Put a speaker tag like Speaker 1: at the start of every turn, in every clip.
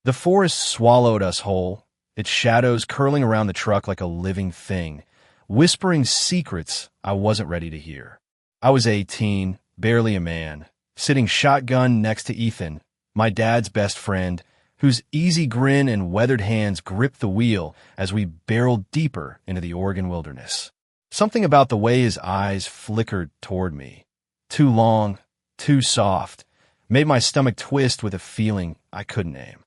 Speaker 1: The forest swallowed us whole, its shadows curling around the truck like a living thing, whispering secrets I wasn't ready to hear. I was 18, barely a man, sitting shotgun next to Ethan, my dad's best friend, whose easy grin and weathered hands gripped the wheel as we barreled deeper into the Oregon wilderness. Something about the way his eyes flickered toward me, too long, too soft, made my stomach twist with a feeling I couldn't name.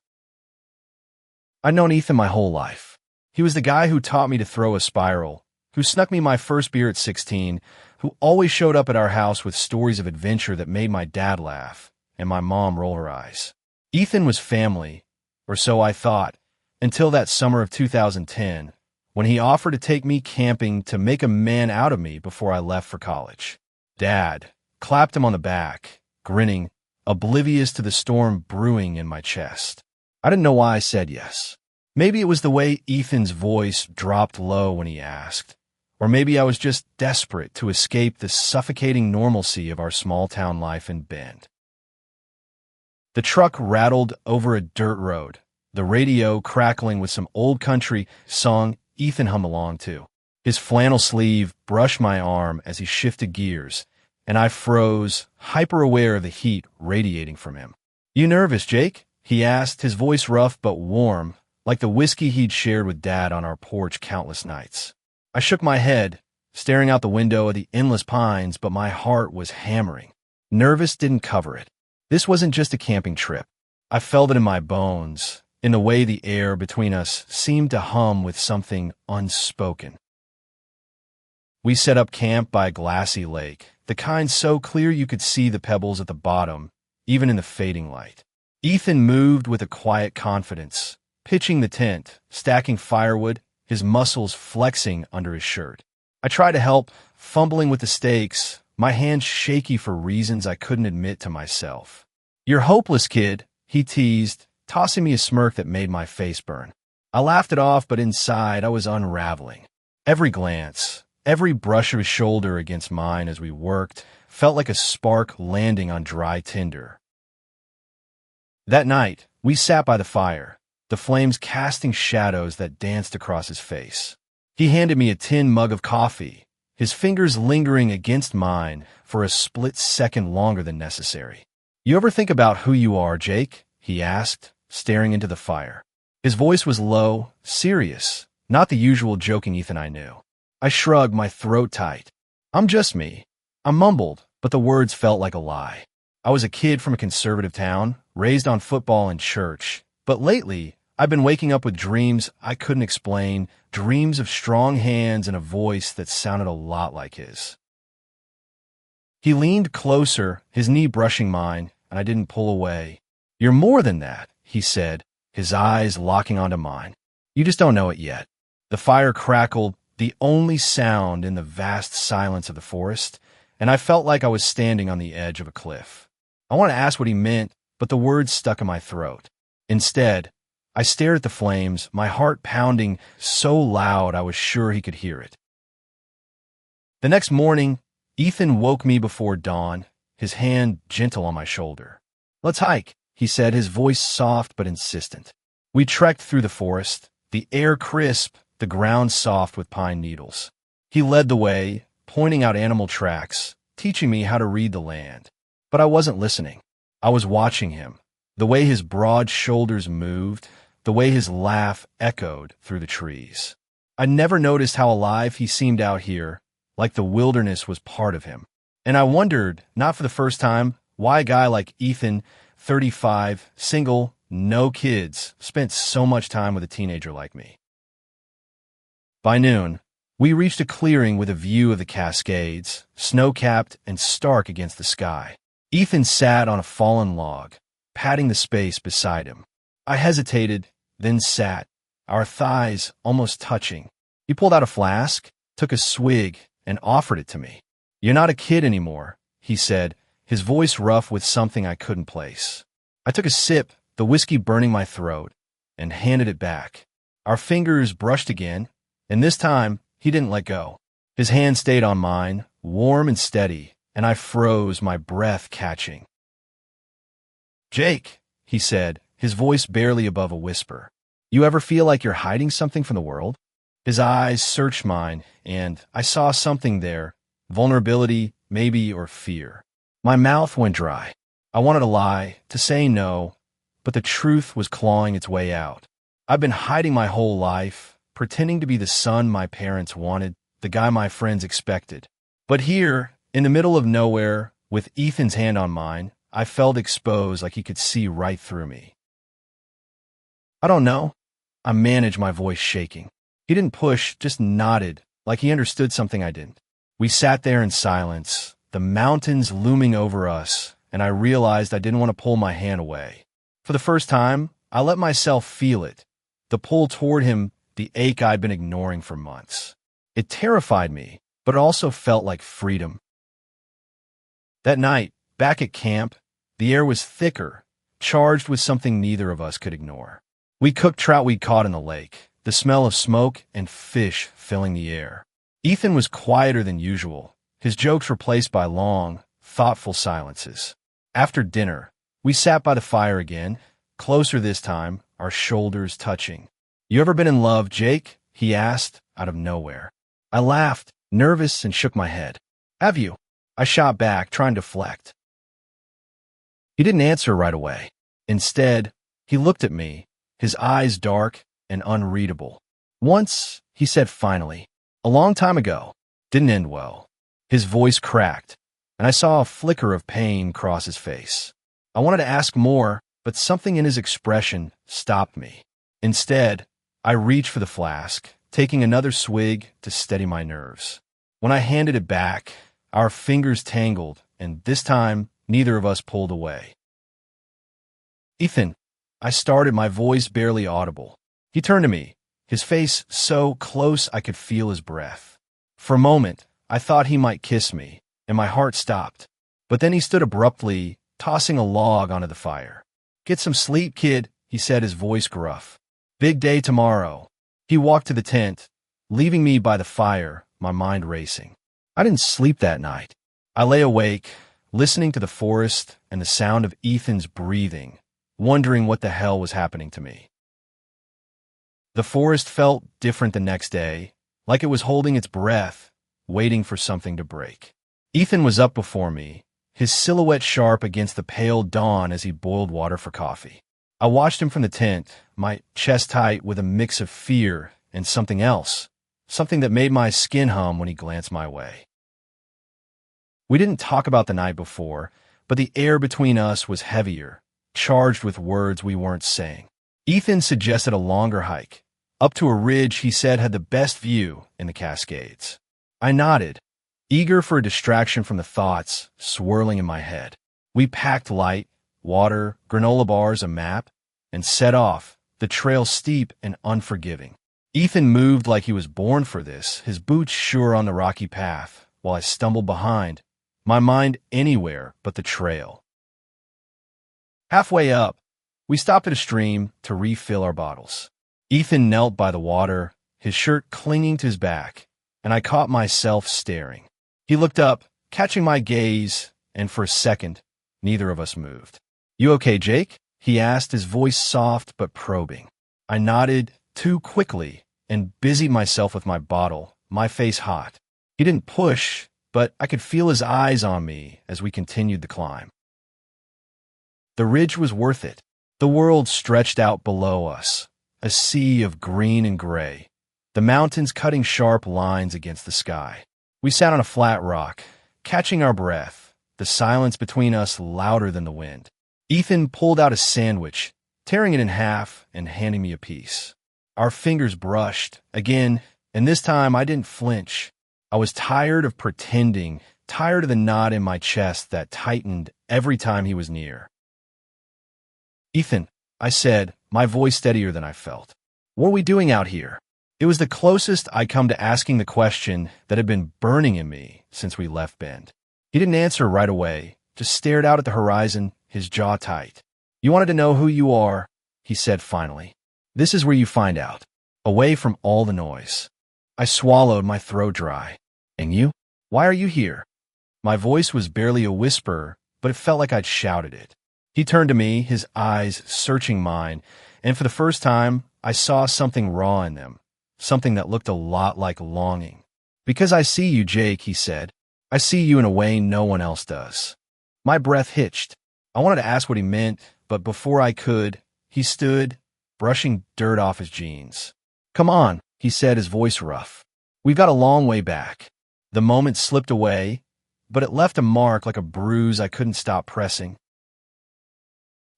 Speaker 1: I'd known Ethan my whole life. He was the guy who taught me to throw a spiral, who snuck me my first beer at 16, who always showed up at our house with stories of adventure that made my dad laugh and my mom roll her eyes. Ethan was family, or so I thought, until that summer of 2010, when he offered to take me camping to make a man out of me before I left for college. Dad clapped him on the back, grinning, oblivious to the storm brewing in my chest. I didn't know why I said yes. Maybe it was the way Ethan's voice dropped low when he asked, or maybe I was just desperate to escape the suffocating normalcy of our small-town life in Bend. The truck rattled over a dirt road, the radio crackling with some old country song Ethan hummed along to. His flannel sleeve brushed my arm as he shifted gears, and I froze, hyper-aware of the heat radiating from him. "You nervous, Jake?" he asked, his voice rough but warm, like the whiskey he'd shared with Dad on our porch countless nights. I shook my head, staring out the window at the endless pines, but my heart was hammering. Nervous didn't cover it. This wasn't just a camping trip. I felt it in my bones, in the way the air between us seemed to hum with something unspoken. We set up camp by a glassy lake, the kind so clear you could see the pebbles at the bottom, even in the fading light. Ethan moved with a quiet confidence, pitching the tent, stacking firewood, his muscles flexing under his shirt. I tried to help, fumbling with the stakes, my hands shaky for reasons I couldn't admit to myself. "You're hopeless, kid," he teased, tossing me a smirk that made my face burn. I laughed it off, but inside I was unraveling. Every glance, every brush of his shoulder against mine as we worked, felt like a spark landing on dry tinder. That night, we sat by the fire, the flames casting shadows that danced across his face. He handed me a tin mug of coffee, his fingers lingering against mine for a split second longer than necessary. "You ever think about who you are, Jake?" he asked, staring into the fire. His voice was low, serious, not the usual joking Ethan I knew. I shrugged, my throat tight. "I'm just me." I mumbled, but the words felt like a lie. I was a kid from a conservative town, raised on football and church, but lately, I've been waking up with dreams I couldn't explain, dreams of strong hands and a voice that sounded a lot like his. He leaned closer, his knee brushing mine, and I didn't pull away. "You're more than that," he said, his eyes locking onto mine. "You just don't know it yet." The fire crackled, the only sound in the vast silence of the forest, and I felt like I was standing on the edge of a cliff. I wanted to ask what he meant, but the words stuck in my throat. Instead, I stared at the flames, my heart pounding so loud I was sure he could hear it. The next morning, Ethan woke me before dawn, his hand gentle on my shoulder. "Let's hike," he said, his voice soft but insistent. We trekked through the forest, the air crisp, the ground soft with pine needles. He led the way, pointing out animal tracks, teaching me how to read the land. But I wasn't listening. I was watching him, the way his broad shoulders moved, the way his laugh echoed through the trees. I never noticed how alive he seemed out here, like the wilderness was part of him. And I wondered, not for the first time, why a guy like Ethan, 35, single, no kids, spent so much time with a teenager like me. By noon, we reached a clearing with a view of the Cascades, snow-capped and stark against the sky. Ethan sat on a fallen log, patting the space beside him. I hesitated, then sat, our thighs almost touching. He pulled out a flask, took a swig, and offered it to me. "You're not a kid anymore," he said, his voice rough with something I couldn't place. I took a sip, the whiskey burning my throat, and handed it back. Our fingers brushed again, and this time he didn't let go. His hand stayed on mine, warm and steady, and I froze, my breath catching. "Jake," he said, his voice barely above a whisper. You ever feel like you're hiding something from the world? His eyes searched mine, and I saw something there. Vulnerability, maybe, or fear. My mouth went dry. I wanted to lie, to say no, but the truth was clawing its way out. I've been hiding my whole life, pretending to be the son my parents wanted, the guy my friends expected. But here, in the middle of nowhere, with Ethan's hand on mine, I felt exposed like he could see right through me. I don't know. I managed, my voice shaking. He didn't push, just nodded, like he understood something I didn't. We sat there in silence, the mountains looming over us, and I realized I didn't want to pull my hand away. For the first time, I let myself feel it, the pull toward him, the ache I'd been ignoring for months. It terrified me, but it also felt like freedom. That night, back at camp, the air was thicker, charged with something neither of us could ignore. We cooked trout we'd caught in the lake, the smell of smoke and fish filling the air. Ethan was quieter than usual, his jokes replaced by long, thoughtful silences. After dinner, we sat by the fire again, closer this time, our shoulders touching. You ever been in love, Jake? He asked, out of nowhere. I laughed, nervous, and shook my head. Have you? I shot back, trying to deflect. He didn't answer right away. Instead, he looked at me, his eyes dark and unreadable. Once, he said finally, a long time ago. Didn't end well. His voice cracked, and I saw a flicker of pain cross his face. I wanted to ask more, but something in his expression stopped me. Instead, I reached for the flask, taking another swig to steady my nerves. When I handed it back, our fingers tangled, and this time, neither of us pulled away. Ethan, I started, my voice barely audible. He turned to me, his face so close I could feel his breath. For a moment, I thought he might kiss me, and my heart stopped. But then he stood abruptly, tossing a log onto the fire. Get some sleep, kid, he said, his voice gruff. Big day tomorrow. He walked to the tent, leaving me by the fire, my mind racing. I didn't sleep that night. I lay awake, listening to the forest and the sound of Ethan's breathing, wondering what the hell was happening to me. The forest felt different the next day, like it was holding its breath, waiting for something to break. Ethan was up before me, his silhouette sharp against the pale dawn as he boiled water for coffee. I watched him from the tent, my chest tight with a mix of fear and something else, something that made my skin hum when he glanced my way. We didn't talk about the night before, but the air between us was heavier, charged with words we weren't saying. Ethan suggested a longer hike, up to a ridge he said had the best view in the Cascades. I nodded, eager for a distraction from the thoughts swirling in my head. We packed light, water, granola bars, a map, and set off, the trail steep and unforgiving. Ethan moved like he was born for this, his boots sure on the rocky path, while I stumbled behind, my mind anywhere but the trail. Halfway up, we stopped at a stream to refill our bottles. Ethan knelt by the water, his shirt clinging to his back, and I caught myself staring. He looked up, catching my gaze, and for a second, neither of us moved. You okay, Jake? He asked, his voice soft but probing. I nodded too quickly and busied myself with my bottle, my face hot. He didn't push, but I could feel his eyes on me as we continued the climb. The ridge was worth it. The world stretched out below us, a sea of green and gray, the mountains cutting sharp lines against the sky. We sat on a flat rock, catching our breath, the silence between us louder than the wind. Ethan pulled out a sandwich, tearing it in half and handing me a piece. Our fingers brushed, again, and this time I didn't flinch. I was tired of pretending, tired of the knot in my chest that tightened every time he was near. Ethan, I said, my voice steadier than I felt. What are we doing out here? It was the closest I'd come to asking the question that had been burning in me since we left Bend. He didn't answer right away, just stared out at the horizon, his jaw tight. You wanted to know who you are, he said finally. This is where you find out, away from all the noise. I swallowed, my throat dry. And you? Why are you here? My voice was barely a whisper, but it felt like I'd shouted it. He turned to me, his eyes searching mine, and for the first time, I saw something raw in them, something that looked a lot like longing. "Because I see you, Jake," he said. "I see you in a way no one else does." My breath hitched. I wanted to ask what he meant, but before I could, he stood, brushing dirt off his jeans. "Come on," he said, his voice rough. "We've got a long way back." The moment slipped away, but it left a mark like a bruise I couldn't stop pressing.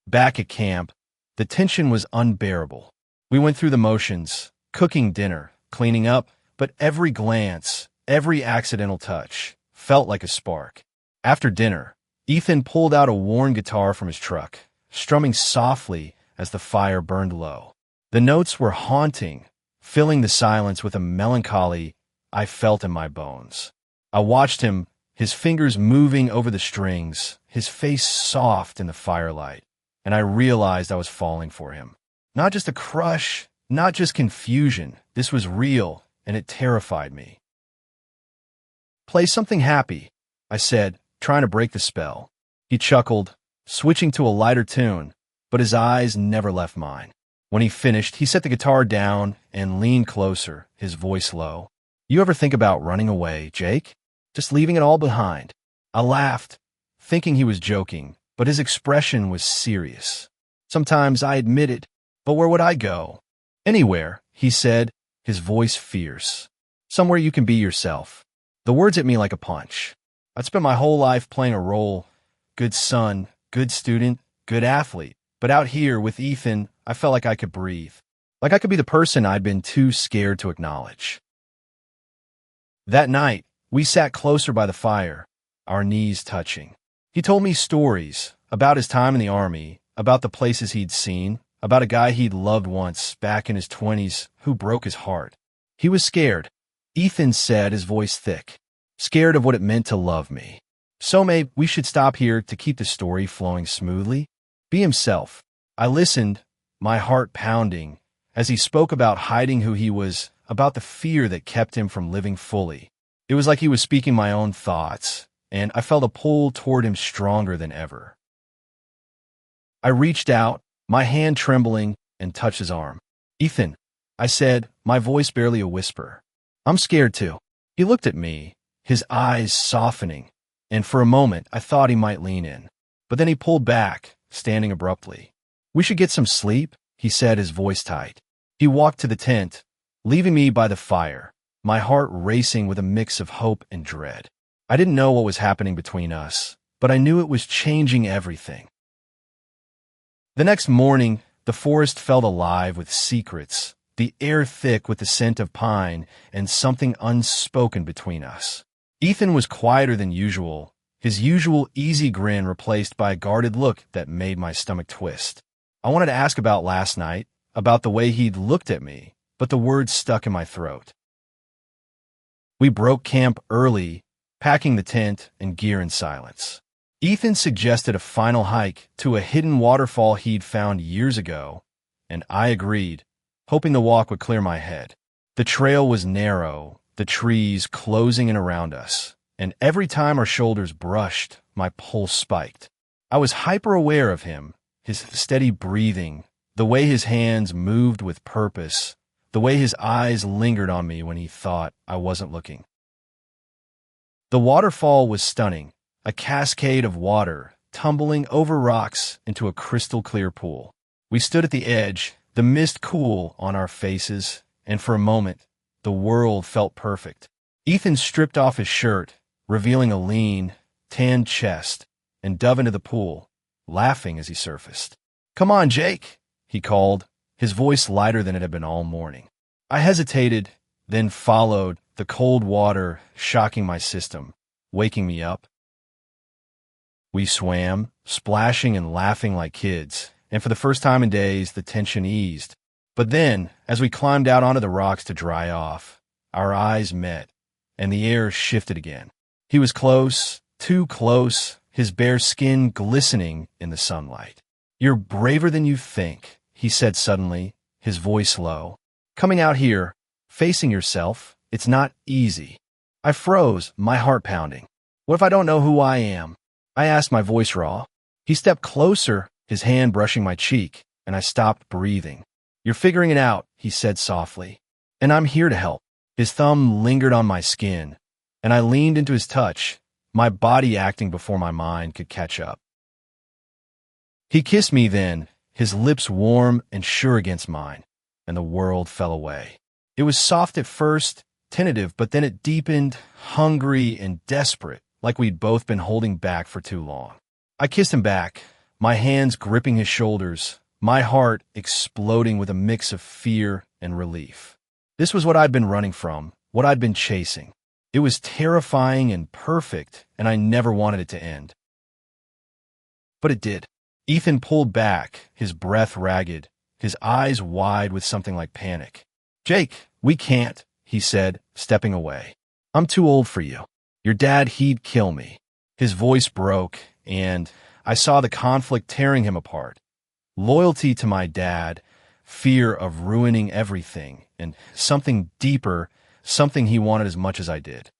Speaker 1: Back at camp, the tension was unbearable. We went through the motions, cooking dinner, cleaning up, but every glance, every accidental touch, felt like a spark. After dinner, Ethan pulled out a worn guitar from his truck, strumming softly as the fire burned low. The notes were haunting, filling the silence with a melancholy I felt in my bones. I watched him, his fingers moving over the strings, his face soft in the firelight, and I realized I was falling for him. Not just a crush, not just confusion. This was real, and it terrified me. "Play something happy," I said, trying to break the spell. He chuckled, switching to a lighter tune, but his eyes never left mine. When he finished, he set the guitar down and leaned closer, his voice low. "You ever think about running away, Jake? Just leaving it all behind?" I laughed, thinking he was joking, but his expression was serious. "Sometimes I admit it, but where would I go?" "Anywhere," he said, his voice fierce. "Somewhere you can be yourself." The words hit me like a punch. I'd spent my whole life playing a role: good son, good student, good athlete. But out here with Ethan, I felt like I could breathe. Like I could be the person I'd been too scared to acknowledge. That night, we sat closer by the fire, our knees touching. He told me stories about his time in the Army, about the places he'd seen, about a guy he'd loved once back in his 20s who broke his heart. He was scared, Ethan said, his voice thick, scared of what it meant to love me. "So maybe we should stop here to keep the story flowing smoothly." Be himself. I listened, my heart pounding, as he spoke about hiding who he was, about the fear that kept him from living fully. It was like he was speaking my own thoughts, and I felt a pull toward him stronger than ever. I reached out, my hand trembling, and touched his arm. "Ethan," I said, my voice barely a whisper. "I'm scared too." He looked at me, his eyes softening, and for a moment I thought he might lean in. But then he pulled back, standing abruptly. "We should get some sleep," he said, his voice tight. He walked to the tent, leaving me by the fire, my heart racing with a mix of hope and dread. I didn't know what was happening between us, but I knew it was changing everything. The next morning, the forest felt alive with secrets, the air thick with the scent of pine, and something unspoken between us. Ethan was quieter than usual, his usual easy grin replaced by a guarded look that made my stomach twist. I wanted to ask about last night, about the way he'd looked at me, but the words stuck in my throat. We broke camp early, packing the tent and gear in silence. Ethan suggested a final hike to a hidden waterfall he'd found years ago, and I agreed, hoping the walk would clear my head. The trail was narrow, the trees closing in around us, and every time our shoulders brushed, my pulse spiked. I was hyper-aware of him, his steady breathing, the way his hands moved with purpose, the way his eyes lingered on me when he thought I wasn't looking. The waterfall was stunning, a cascade of water tumbling over rocks into a crystal-clear pool. We stood at the edge, the mist cool on our faces, and for a moment, the world felt perfect. Ethan stripped off his shirt, revealing a lean, tanned chest, and dove into the pool, laughing as he surfaced. "Come on, Jake," he called, his voice lighter than it had been all morning. I hesitated, then followed, the cold water shocking my system, waking me up. We swam, splashing and laughing like kids, and for the first time in days, the tension eased. But then, as we climbed out onto the rocks to dry off, our eyes met, and the air shifted again. He was close, too close, his bare skin glistening in the sunlight. "You're braver than you think," he said suddenly, his voice low. "Coming out here, facing yourself, it's not easy." I froze, my heart pounding. What if I don't know who I am? I asked, my voice raw. He stepped closer, his hand brushing my cheek, and I stopped breathing. "You're figuring it out," he said softly. "And I'm here to help." His thumb lingered on my skin, and I leaned into his touch, my body acting before my mind could catch up. He kissed me then, his lips warm and sure against mine, and the world fell away. It was soft at first, tentative, but then it deepened, hungry and desperate, like we'd both been holding back for too long. I kissed him back, my hands gripping his shoulders, my heart exploding with a mix of fear and relief. This was what I'd been running from, what I'd been chasing. It was terrifying and perfect, and I never wanted it to end. But it did. Ethan pulled back, his breath ragged, his eyes wide with something like panic. "Jake, we can't," he said, stepping away. "I'm too old for you. Your dad, he'd kill me." His voice broke, and I saw the conflict tearing him apart. Loyalty to my dad, fear of ruining everything, and something deeper, something he wanted as much as I did.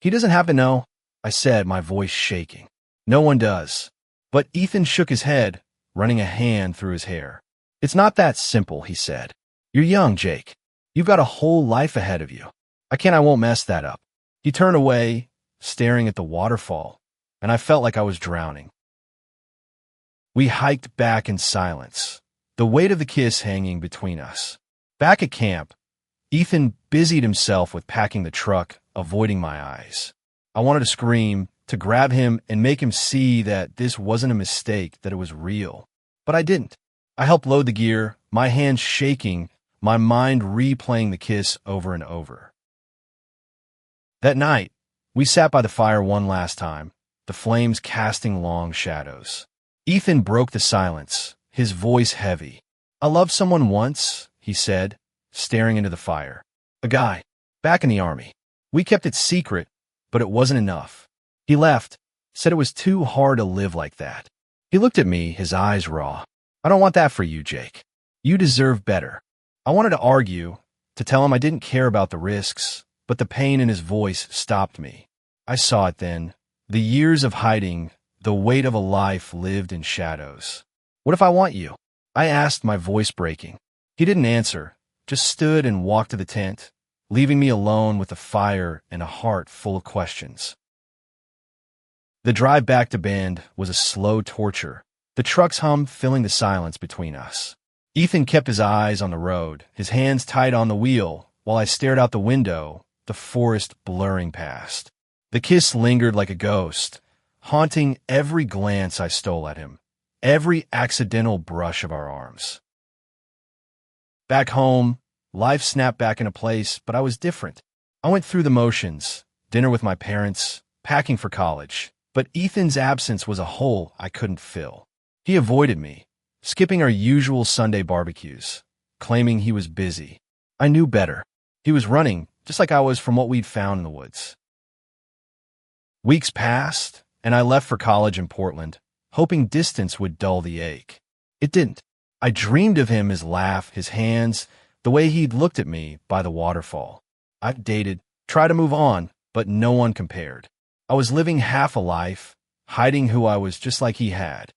Speaker 1: "He doesn't have to know," I said, my voice shaking. "No one does." But Ethan shook his head, running a hand through his hair. "It's not that simple," he said. "You're young, Jake. You've got a whole life ahead of you. I won't mess that up." He turned away, staring at the waterfall, and I felt like I was drowning. We hiked back in silence, the weight of the kiss hanging between us. Back at camp, Ethan busied himself with packing the truck, avoiding my eyes. I wanted to scream, to grab him and make him see that this wasn't a mistake, that it was real. But I didn't. I helped load the gear, my hands shaking, my mind replaying the kiss over and over. That night, we sat by the fire one last time, the flames casting long shadows. Ethan broke the silence, his voice heavy. "I loved someone once," he said, staring into the fire. "A guy, back in the army. We kept it secret, but it wasn't enough. He left, said it was too hard to live like that." He looked at me, his eyes raw. "I don't want that for you, Jake. You deserve better." I wanted to argue, to tell him I didn't care about the risks, but the pain in his voice stopped me. I saw it then, the years of hiding, the weight of a life lived in shadows. "What if I want you?" I asked, my voice breaking. He didn't answer, just stood and walked to the tent, leaving me alone with a fire and a heart full of questions. The drive back to Bend was a slow torture, the truck's hum filling the silence between us. Ethan kept his eyes on the road, his hands tight on the wheel, while I stared out the window, the forest blurring past. The kiss lingered like a ghost, haunting every glance I stole at him, every accidental brush of our arms. Back home, life snapped back into place, but I was different. I went through the motions, dinner with my parents, packing for college, but Ethan's absence was a hole I couldn't fill. He avoided me, skipping our usual Sunday barbecues, claiming he was busy. I knew better. He was running, just like I was, from what we'd found in the woods. Weeks passed, and I left for college in Portland, hoping distance would dull the ache. It didn't. I dreamed of him, his laugh, his hands, the way he'd looked at me by the waterfall. I'd dated, tried to move on, but no one compared. I was living half a life, hiding who I was just like he had.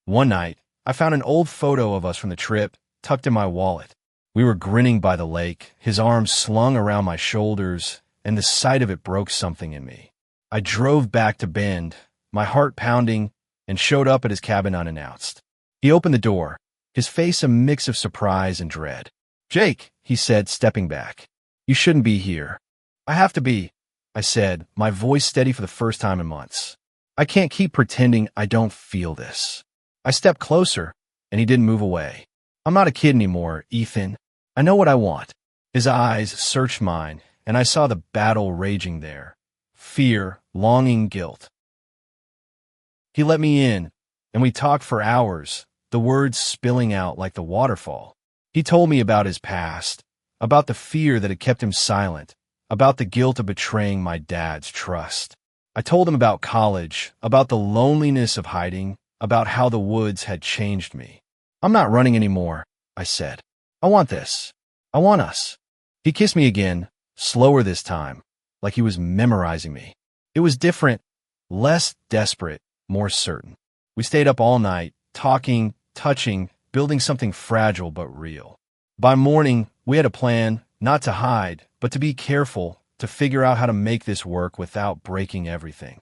Speaker 1: One night, I found an old photo of us from the trip tucked in my wallet. We were grinning by the lake, his arms slung around my shoulders, and the sight of it broke something in me. I drove back to Bend, my heart pounding, and showed up at his cabin unannounced. He opened the door, his face a mix of surprise and dread. "Jake," he said, stepping back. "You shouldn't be here." "I have to be," I said, my voice steady for the first time in months. "I can't keep pretending I don't feel this." I stepped closer, and he didn't move away. "I'm not a kid anymore, Ethan. I know what I want." His eyes searched mine, and I saw the battle raging there. Fear, longing, guilt. He let me in, and we talked for hours, the words spilling out like the waterfall. He told me about his past, about the fear that had kept him silent, about the guilt of betraying my dad's trust. I told him about college, about the loneliness of hiding, about how the woods had changed me. "I'm not running anymore," I said. "I want this. I want us." He kissed me again, slower this time, like he was memorizing me. It was different, Less desperate, more certain. We stayed up all night, talking, touching, building something fragile but real. By morning, we had a plan, not to hide, but to be careful, to figure out how to make this work without breaking everything.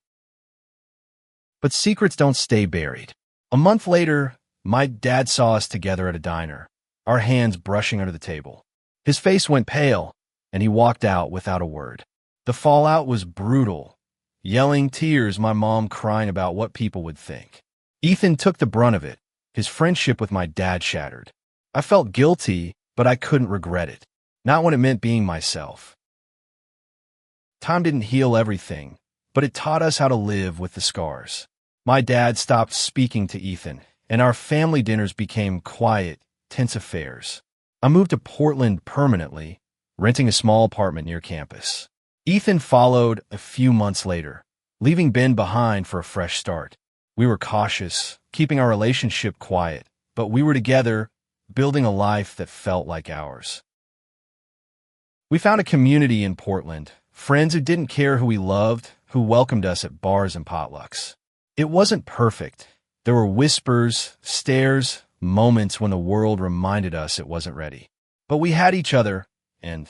Speaker 1: But secrets don't stay buried. A month later, my dad saw us together at a diner, our hands brushing under the table. His face went pale, and he walked out without a word. The fallout was brutal. Yelling, tears, my mom crying about what people would think. Ethan took the brunt of it. His friendship with my dad shattered. I felt guilty, but I couldn't regret it. Not when it meant being myself. Time didn't heal everything, but it taught us how to live with the scars. My dad stopped speaking to Ethan, and our family dinners became quiet, tense affairs. I moved to Portland permanently, renting a small apartment near campus. Ethan followed a few months later, leaving Ben behind for a fresh start. We were cautious, keeping our relationship quiet, but we were together, building a life that felt like ours. We found a community in Portland, friends who didn't care who we loved, who welcomed us at bars and potlucks. It wasn't perfect. There were whispers, stares, moments when the world reminded us it wasn't ready. But we had each other, and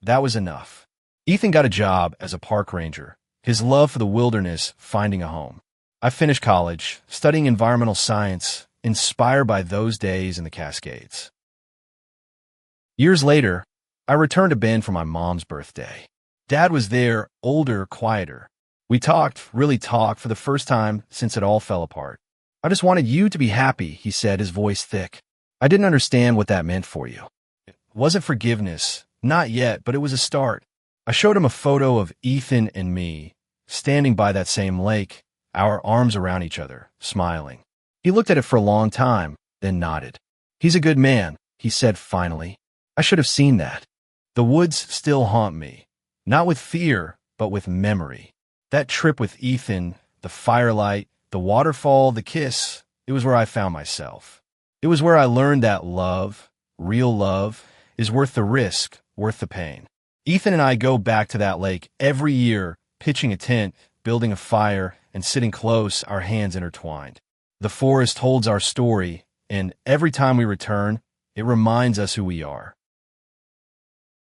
Speaker 1: that was enough. Ethan got a job as a park ranger, his love for the wilderness finding a home. I finished college, studying environmental science, inspired by those days in the Cascades. Years later, I returned to Ben for my mom's birthday. Dad was there, older, quieter. We talked, really talked, for the first time since it all fell apart. I just wanted you to be happy, he said, his voice thick. I didn't understand what that meant for you. It wasn't forgiveness, not yet, but it was a start. I showed him a photo of Ethan and me, standing by that same lake, our arms around each other, smiling. He looked at it for a long time, then nodded. He's a good man, he said finally. I should have seen that. The woods still haunt me, not with fear, but with memory. That trip with Ethan, the firelight, the waterfall, the kiss, it was where I found myself. It was where I learned that love, real love, is worth the risk, worth the pain. Ethan and I go back to that lake every year, pitching a tent, building a fire, and sitting close, our hands intertwined. The forest holds our story, and every time we return, it reminds us who we are.